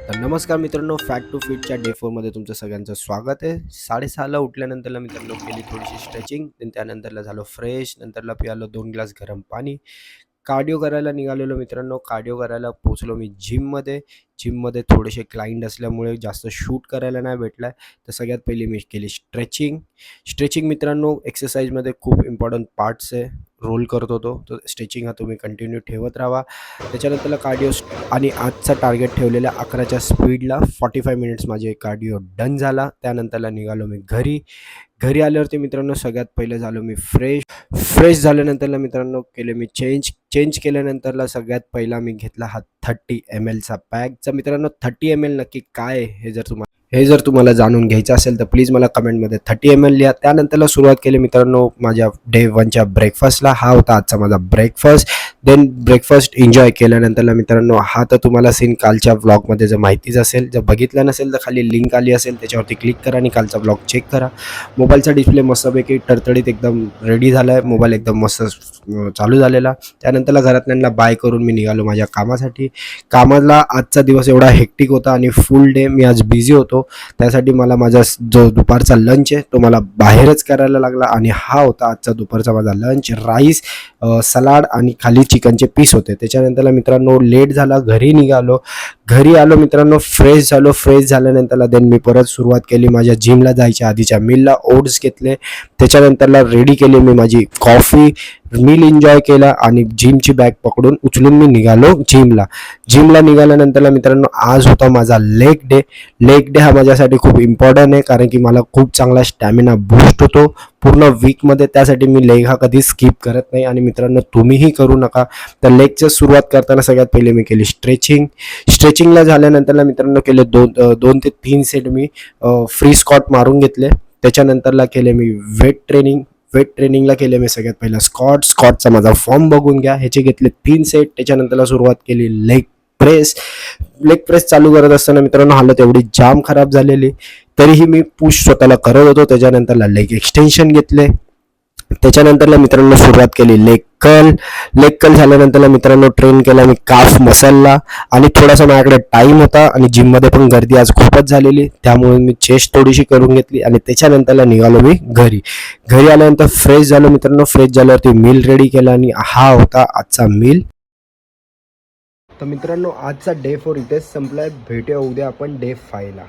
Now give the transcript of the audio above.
तर नमस्कार मित्रांनो, फॅक्ट टू फिटच्या डे 4मध्ये तुमचं सगळ्यांचं स्वागत आहे. 6:30ला उठल्यानंतरला मित्रांनो केली थोडीशी स्ट्रेचिंग, त्यानंतरला झालो फ्रेश, नंतरला पियालो 2 ग्लास गरम पाणी. कार्डिओ करायला निघालेलो मित्रांनो. कार्डिओ करायला पोहोचलो मी जिममध्ये. जिममध्ये थोडेसे क्लायंट असल्यामुळे जास्त शूट करायला नाही भेटला. तर सगळ्यात पहिली मी केली स्ट्रेचिंग. स्ट्रेचिंग मित्रांनो एक्सरसाइजमध्ये खूप इम्पॉर्टंट पार्ट्स आहे. रोल करत होतो, तर स्ट्रेचिंग हा तुम्ही कंटिन्यू ठेवत राहा. त्याच्यानंतरला कार्डिओ आणि आजचा टार्गेट ठेवलेला 11च्या स्पीडला 45 मिनिट्स माझे कार्डिओ डन झाला. त्यानंतरला निघालो मी घरी. घरी आल्यावरती मित्रांनो सगळ्यात पहिलं झालो मी फ्रेश. फ्रेश झाल्यानंतरला मित्रांनो केले मी चेंज केल्यानंतरला सगळ्यात पहिला मी घेतला हा 30 mlचा पॅक. तर मित्रांनो 30 ml नक्की काय आहे हे जर तुम्हाला जाणून घ्यायचं असेल तर प्लीज मला कमेंटमध्ये 30 ml लिहा. त्यानंतरला सुरुवात केली मित्रांनो माझ्या डे 1च्या ब्रेकफास्टला. हा होता आजचा माझा ब्रेकफास्ट. देन ब्रेकफास्ट एन्जॉय केल्यानंतरला मित्रांनो हा तर तुम्हाला सीन कालच्या व्लॉगमध्ये जर माहितीच असेल, जर बघितलं नसेल तर खाली लिंक आली असेल त्याच्यावरती क्लिक करा आणि कालचा व्लॉग चेक करा. मोबाईलचा डिस्प्ले मस्तपैकी टडतडीत एकदम रेडी झाला आहे. मोबाईल एकदम मस्त चालू झालेला. त्यानंतरला घरातल्यांना बाय करून मी निघालो माझ्या कामासाठी. कामाला आजचा दिवस एवढा हेक्टिक होता आणि फुल डे मी आज बिझी होतो. त्यासाठी मला माझा जो दुपारचा लंच आहे तो मला बाहेरच करायला लागला आणि हा होता आजचा दुपारचा माझा लंच. राईस, सलाड आणि खाली चिकनचे पीस होते. त्याच्यानंतरला मित्रांनो लेट झाला, घरी आलो मित्रांनो, फ्रेश झाल्यानंतरला देन मी परत सुरुवात केली माझ्या जिमला जायच्या आधीच्या मीलला. ओट्स घेतले, त्याच्यानंतरला रेडी केली मी माझी कॉफी, मील एन्जॉय केला आणि जिमची बॅग उचलून मी निघालो जिमला निघाल्यानंतरला मित्रांनो आज होता माझा लेग डे हा माझ्यासाठी खूप इम्पॉर्टंट आहे, कारण की मला खूप चांगला स्टॅमिना बूस्ट होतो पूर्ण वीकमध्ये. त्यासाठी मी लेग हा कधी स्किप करत नाही आणि मित्रांनो तुम्हीही करू नका. तर लेगची सुरुवात करताना सगळ्यात पहिले मी केली स्ट्रेचिंगला झाल्यानंतरला मित्रांनो केले 2 ते 3 सेट मी फ्री स्क्वॉट मारून घेतले. त्याच्यानंतरला केले मी वेट ट्रेनिंगला केले मी सगळ्यात पहिला स्कॉटचा माझा फॉर्म बघून घ्या. ह्याचे घेतले 3 सेट. त्याच्यानंतरला सुरुवात केली लेग प्रेस चालू करत असताना मित्रांनो हालत एवढी जाम खराब झालेली, तरीही मी पुश स्वतःला करत होतो. त्याच्यानंतरला लेग एक्सटेन्शन घेतले. त्याच्यानंतरला मित्रांनो सुरुवात केली लेग कल झाल्यानंतरला मित्रांनो ट्रेन केला मी काफ मसलला. आणि थोडासा माझ्याकडे टाइम होता आणि जिममध्ये पण गर्दी आज खूपच झालेली, त्यामुळे मी चेस्ट थोडीशी करून घेतली आणि त्याच्यानंतरला निघालो मी घरी आल्यानंतर फ्रेश झालो मित्रांनो. फ्रेश झाल्यावरती मील रेडी केला आणि हा होता आजचा मील. तर मित्रांनो आजचा डे 4 इथेच संपलाय. भेटूया उद्या आपण डे 5ला.